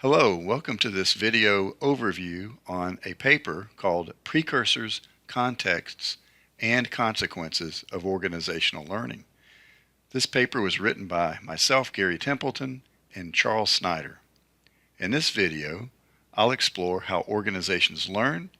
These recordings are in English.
Hello, welcome to this video overview on a paper called Precursors, Contexts, and Consequences of Organizational Learning. This paper was written by myself, Gary Templeton, and Charles Snyder. In this video, I'll explore how organizations learn,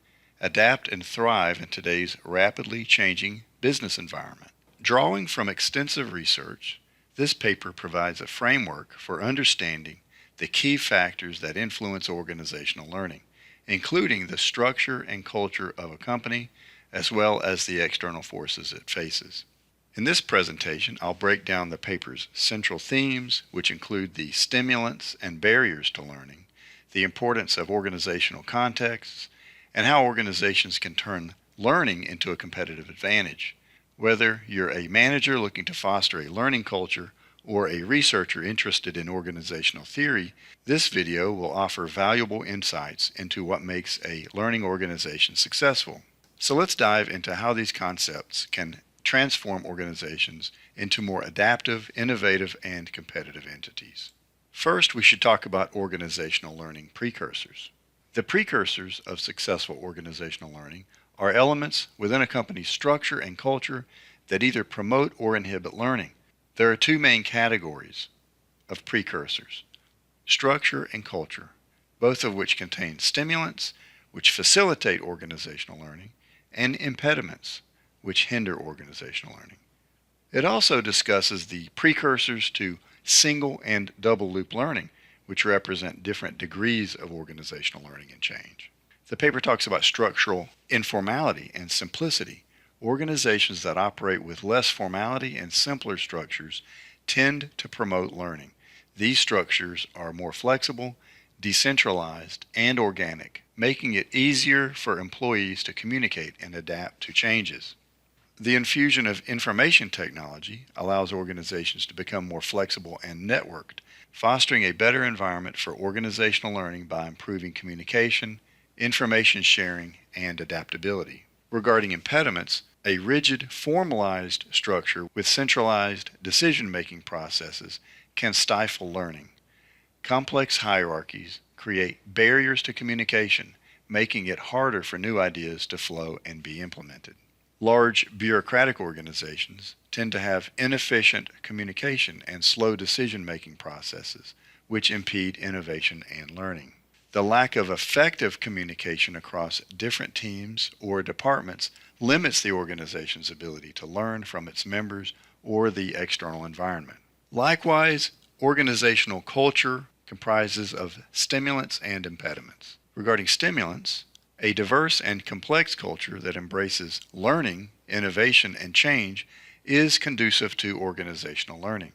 adapt, and thrive in today's rapidly changing business environment. Drawing from extensive research, this paper provides a framework for understanding the key factors that influence organizational learning, including the structure and culture of a company, as well as the external forces it faces. In this presentation, I'll break down the paper's central themes, which include the stimulants and barriers to learning, the importance of organizational contexts, and how organizations can turn learning into a competitive advantage. Whether you're a manager looking to foster a learning culture or a researcher interested in organizational theory, this video will offer valuable insights into what makes a learning organization successful. So let's dive into how these concepts can transform organizations into more adaptive, innovative, and competitive entities. First, we should talk about organizational learning precursors. The precursors of successful organizational learning are elements within a company's structure and culture that either promote or inhibit learning. There are two main categories of precursors: structure and culture, both of which contain stimulants, which facilitate organizational learning, and impediments, which hinder organizational learning. It also discusses the precursors to single and double loop learning, which represent different degrees of organizational learning and change. The paper talks about structural informality and simplicity. Organizations that operate with less formality and simpler structures tend to promote learning. These structures are more flexible, decentralized, and organic, making it easier for employees to communicate and adapt to changes. The infusion of information technology allows organizations to become more flexible and networked, fostering a better environment for organizational learning by improving communication, information sharing, and adaptability. Regarding impediments, a rigid, formalized structure with centralized decision-making processes can stifle learning. Complex hierarchies create barriers to communication, making it harder for new ideas to flow and be implemented. Large bureaucratic organizations tend to have inefficient communication and slow decision-making processes, which impede innovation and learning. The lack of effective communication across different teams or departments limits the organization's ability to learn from its members or the external environment. Likewise, organizational culture comprises of stimulants and impediments. Regarding stimulants, a diverse and complex culture that embraces learning, innovation, and change is conducive to organizational learning.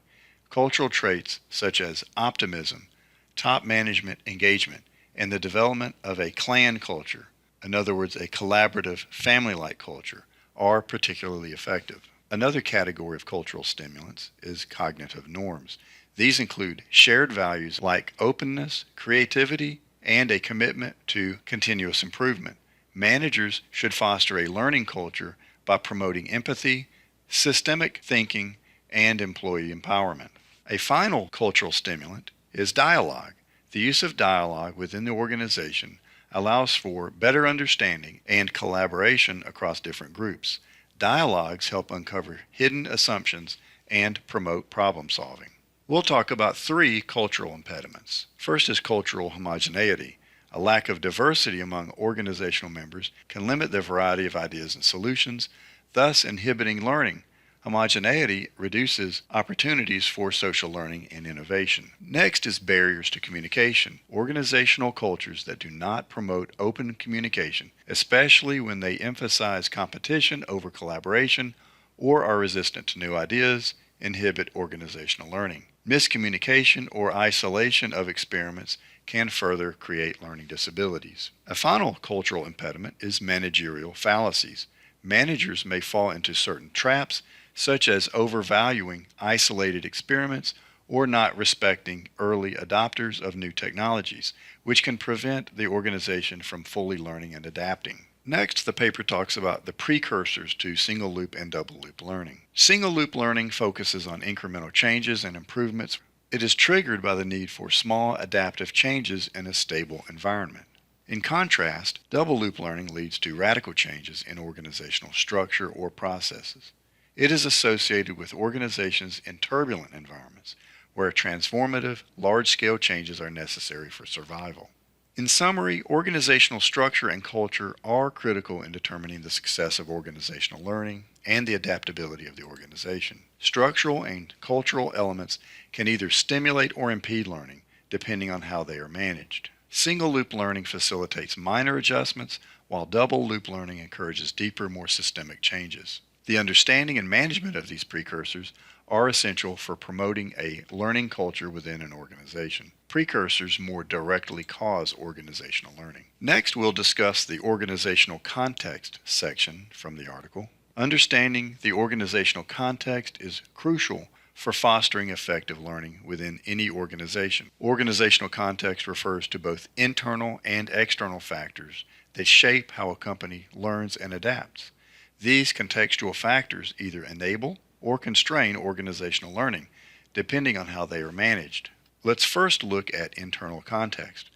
Cultural traits such as optimism, top management engagement, and the development of a clan culture, in other words, a collaborative, family-like culture, are particularly effective. Another category of cultural stimulants is cognitive norms. These include shared values like openness, creativity, and a commitment to continuous improvement. Managers should foster a learning culture by promoting empathy, systemic thinking, and employee empowerment. A final cultural stimulant is dialogue. The use of dialogue within the organization allows for better understanding and collaboration across different groups. Dialogues help uncover hidden assumptions and promote problem solving. We'll talk about three cultural impediments. First is cultural homogeneity. A lack of diversity among organizational members can limit the variety of ideas and solutions, thus inhibiting learning. Homogeneity reduces opportunities for social learning and innovation. Next is barriers to communication. Organizational cultures that do not promote open communication, especially when they emphasize competition over collaboration or are resistant to new ideas, inhibit organizational learning. Miscommunication or isolation of experiments can further create learning disabilities. A final cultural impediment is managerial fallacies. Managers may fall into certain traps, such as overvaluing isolated experiments or not respecting early adopters of new technologies, which can prevent the organization from fully learning and adapting. Next, the paper talks about the precursors to single-loop and double-loop learning. Single-loop learning focuses on incremental changes and improvements It is triggered by the need for small adaptive changes in a stable environment. In contrast, double loop learning leads to radical changes in organizational structure or processes. It is associated with organizations in turbulent environments, where transformative, large-scale changes are necessary for survival. In summary, organizational structure and culture are critical in determining the success of organizational learning and the adaptability of the organization. Structural and cultural elements can either stimulate or impede learning, depending on how they are managed. Single-loop learning facilitates minor adjustments, while double-loop learning encourages deeper, more systemic changes. The understanding and management of these precursors are essential for promoting a learning culture within an organization. Precursors more directly cause organizational learning. Next, we'll discuss the organizational context section from the article. Understanding the organizational context is crucial for fostering effective learning within any organization. Organizational context refers to both internal and external factors that shape how a company learns and adapts. These contextual factors either enable or constrain organizational learning, depending on how they are managed. Let's first look at internal context.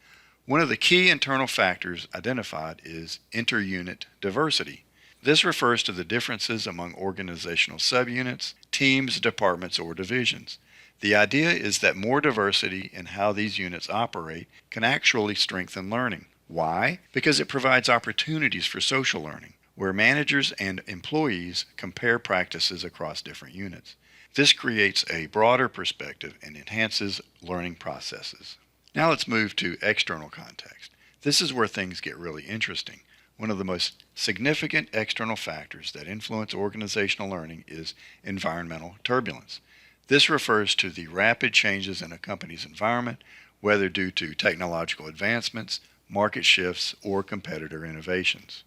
One of the key internal factors identified is inter-unit diversity. This refers to the differences among organizational subunits, teams, departments, or divisions. The idea is that more diversity in how these units operate can actually strengthen learning. Why? Because it provides opportunities for social learning, where managers and employees compare practices across different units. This creates a broader perspective and enhances learning processes. Now let's move to external context. This is where things get really interesting. One of the most significant external factors that influence organizational learning is environmental turbulence. This refers to the rapid changes in a company's environment, whether due to technological advancements, market shifts, or competitor innovations.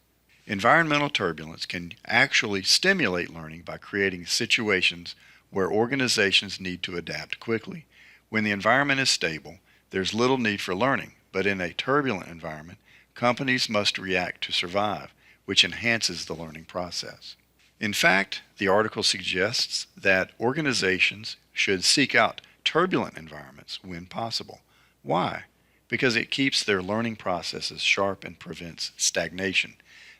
Environmental turbulence can actually stimulate learning by creating situations where organizations need to adapt quickly. When the environment is stable, there's little need for learning, but in a turbulent environment, companies must react to survive, which enhances the learning process. In fact, the article suggests that organizations should seek out turbulent environments when possible. Why? Because it keeps their learning processes sharp and prevents stagnation.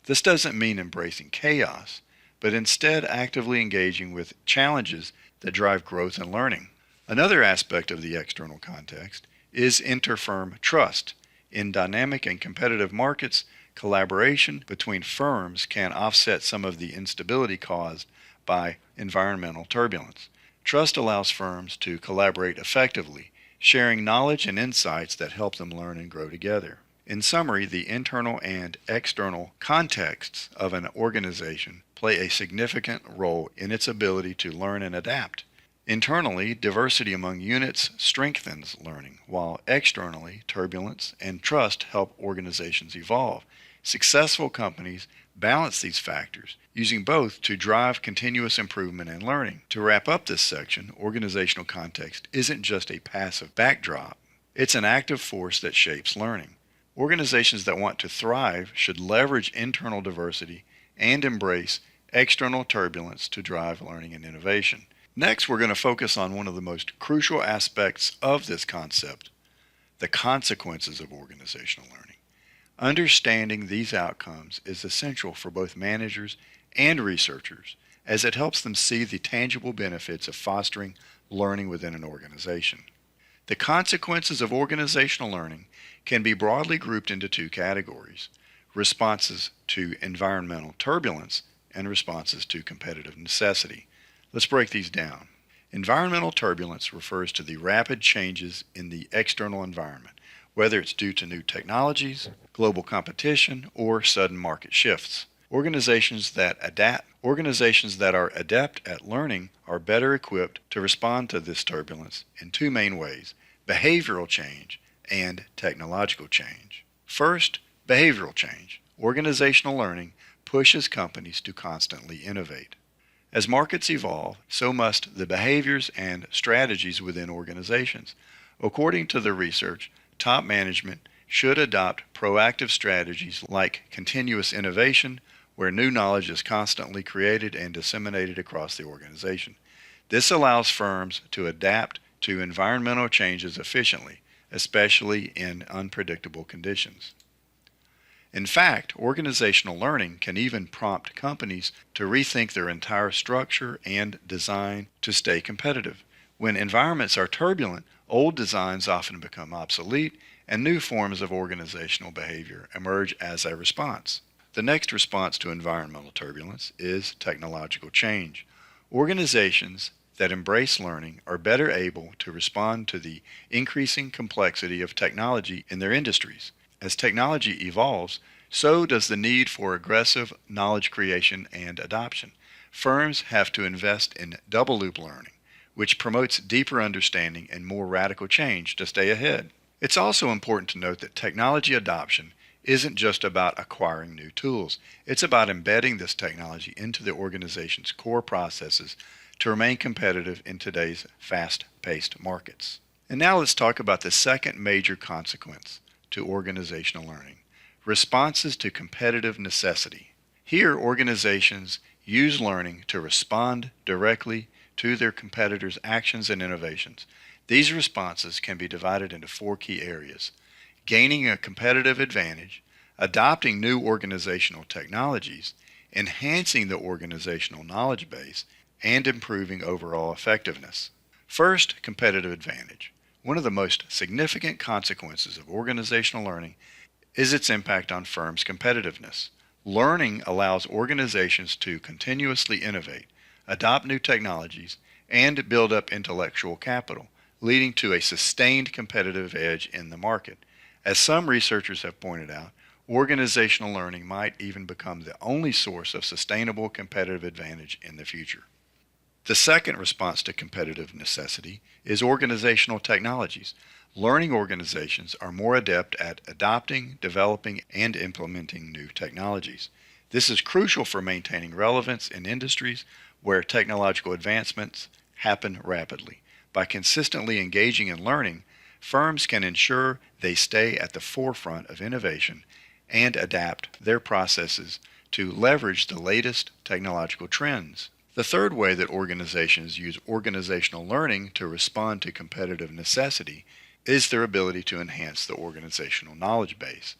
This doesn't mean embracing chaos, but instead actively engaging with challenges that drive growth and learning. Another aspect of the external context is inter-firm trust. In dynamic and competitive markets, collaboration between firms can offset some of the instability caused by environmental turbulence. Trust allows firms to collaborate effectively, sharing knowledge and insights that help them learn and grow together. In summary, the internal and external contexts of an organization play a significant role in its ability to learn and adapt. Internally, diversity among units strengthens learning, while externally, turbulence and trust help organizations evolve. Successful companies balance these factors, using both to drive continuous improvement and learning. To wrap up this section, organizational context isn't just a passive backdrop, it's an active force that shapes learning. Organizations that want to thrive should leverage internal diversity and embrace external turbulence to drive learning and innovation. Next, we're going to focus on one of the most crucial aspects of this concept, the consequences of organizational learning. Understanding these outcomes is essential for both managers and researchers, as it helps them see the tangible benefits of fostering learning within an organization. The consequences of organizational learning can be broadly grouped into two categories: responses to environmental turbulence and responses to competitive necessity. Let's break these down. Environmental turbulence refers to the rapid changes in the external environment, whether it's due to new technologies, global competition, or sudden market shifts. Organizations that are adept at learning are better equipped to respond to this turbulence in two main ways: behavioral change and technological change. First, behavioral change. Organizational learning pushes companies to constantly innovate. As markets evolve, so must the behaviors and strategies within organizations. According to the research, top management should adopt proactive strategies like continuous innovation, where new knowledge is constantly created and disseminated across the organization. This allows firms to adapt to environmental changes efficiently, especially in unpredictable conditions. In fact, organizational learning can even prompt companies to rethink their entire structure and design to stay competitive. When environments are turbulent, old designs often become obsolete and new forms of organizational behavior emerge as a response. The next response to environmental turbulence is technological change. Organizations that embrace learning are better able to respond to the increasing complexity of technology in their industries. As technology evolves, so does the need for aggressive knowledge creation and adoption. Firms have to invest in double-loop learning, which promotes deeper understanding and more radical change to stay ahead. It's also important to note that technology adoption isn't just about acquiring new tools. It's about embedding this technology into the organization's core processes to remain competitive in today's fast-paced markets. And now let's talk about the second major consequence to organizational learning: responses to competitive necessity. Here, organizations use learning to respond directly to their competitors' actions and innovations. These responses can be divided into four key areas: gaining a competitive advantage, adopting new organizational technologies, enhancing the organizational knowledge base, and improving overall effectiveness. First, competitive advantage. One of the most significant consequences of organizational learning is its impact on firms' competitiveness. Learning allows organizations to continuously innovate, adopt new technologies, and build up intellectual capital, leading to a sustained competitive edge in the market. As some researchers have pointed out, organizational learning might even become the only source of sustainable competitive advantage in the future. The second response to competitive necessity is organizational technologies. Learning organizations are more adept at adopting, developing, and implementing new technologies. This is crucial for maintaining relevance in industries where technological advancements happen rapidly. By consistently engaging in learning, firms can ensure they stay at the forefront of innovation and adapt their processes to leverage the latest technological trends. The third way that organizations use organizational learning to respond to competitive necessity is their ability to enhance the organizational knowledge base.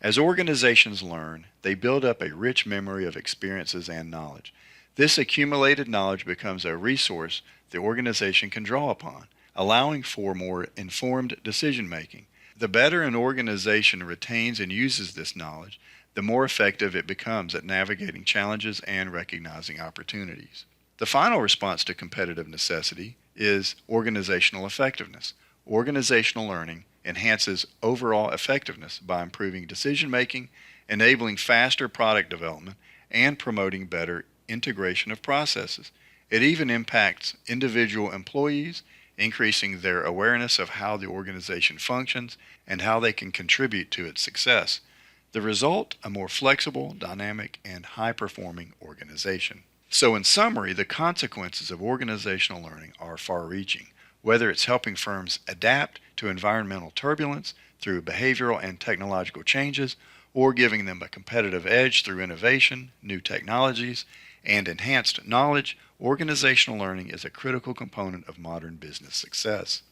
As organizations learn, they build up a rich memory of experiences and knowledge. This accumulated knowledge becomes a resource the organization can draw upon, allowing for more informed decision-making. The better an organization retains and uses this knowledge, the more effective it becomes at navigating challenges and recognizing opportunities. The final response to competitive necessity is organizational effectiveness. Organizational learning enhances overall effectiveness by improving decision-making, enabling faster product development, and promoting better integration of processes. It even impacts individual employees, increasing their awareness of how the organization functions and how they can contribute to its success. The result, a more flexible, dynamic, and high-performing organization. So in summary, the consequences of organizational learning are far-reaching. Whether it's helping firms adapt to environmental turbulence through behavioral and technological changes, or giving them a competitive edge through innovation, new technologies, and enhanced knowledge, organizational learning is a critical component of modern business success.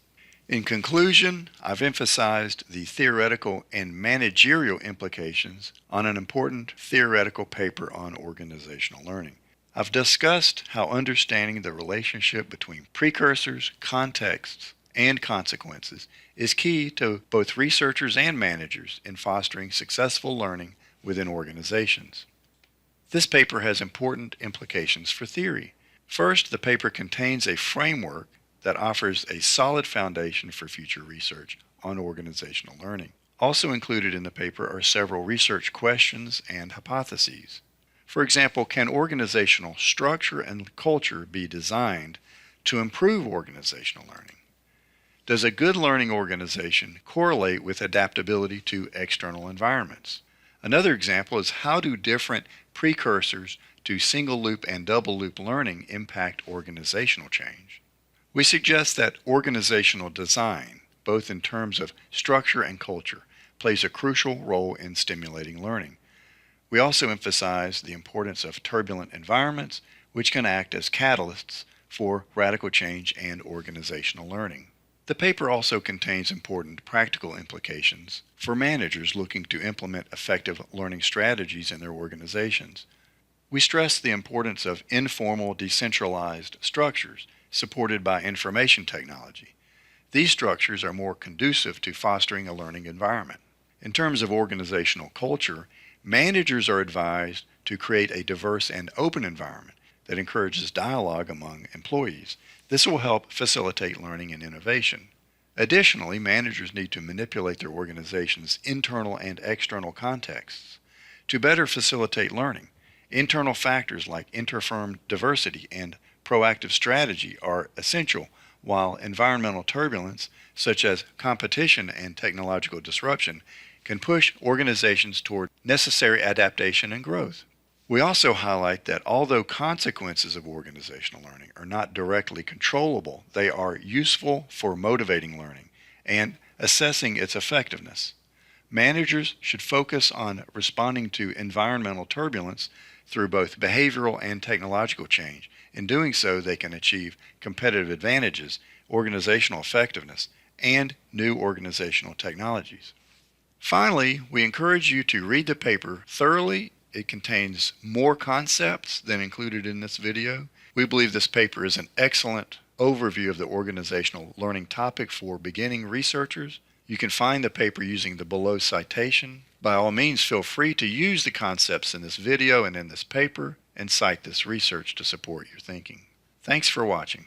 In conclusion, I've emphasized the theoretical and managerial implications on an important theoretical paper on organizational learning. I've discussed how understanding the relationship between precursors, contexts, and consequences is key to both researchers and managers in fostering successful learning within organizations. This paper has important implications for theory. First, the paper contains a framework that offers a solid foundation for future research on organizational learning. Also included in the paper are several research questions and hypotheses. For example, can organizational structure and culture be designed to improve organizational learning? Does a good learning organization correlate with adaptability to external environments? Another example is, how do different precursors to single loop and double loop learning impact organizational change? We suggest that organizational design, both in terms of structure and culture, plays a crucial role in stimulating learning. We also emphasize the importance of turbulent environments, which can act as catalysts for radical change and organizational learning. The paper also contains important practical implications for managers looking to implement effective learning strategies in their organizations. We stress the importance of informal, decentralized structures supported by information technology. These structures are more conducive to fostering a learning environment. In terms of organizational culture, managers are advised to create a diverse and open environment that encourages dialogue among employees. This will help facilitate learning and innovation. Additionally, managers need to manipulate their organization's internal and external contexts to better facilitate learning. Internal factors like interfirm diversity and proactive strategy are essential, while environmental turbulence, such as competition and technological disruption, can push organizations toward necessary adaptation and growth. We also highlight that although consequences of organizational learning are not directly controllable, they are useful for motivating learning and assessing its effectiveness. Managers should focus on responding to environmental turbulence through both behavioral and technological change. In doing so, they can achieve competitive advantages, organizational effectiveness, and new organizational technologies. Finally, we encourage you to read the paper thoroughly. It contains more concepts than included in this video. We believe this paper is an excellent overview of the organizational learning topic for beginning researchers. You can find the paper using the below citation. By all means, feel free to use the concepts in this video and in this paper and cite this research to support your thinking. Thanks for watching.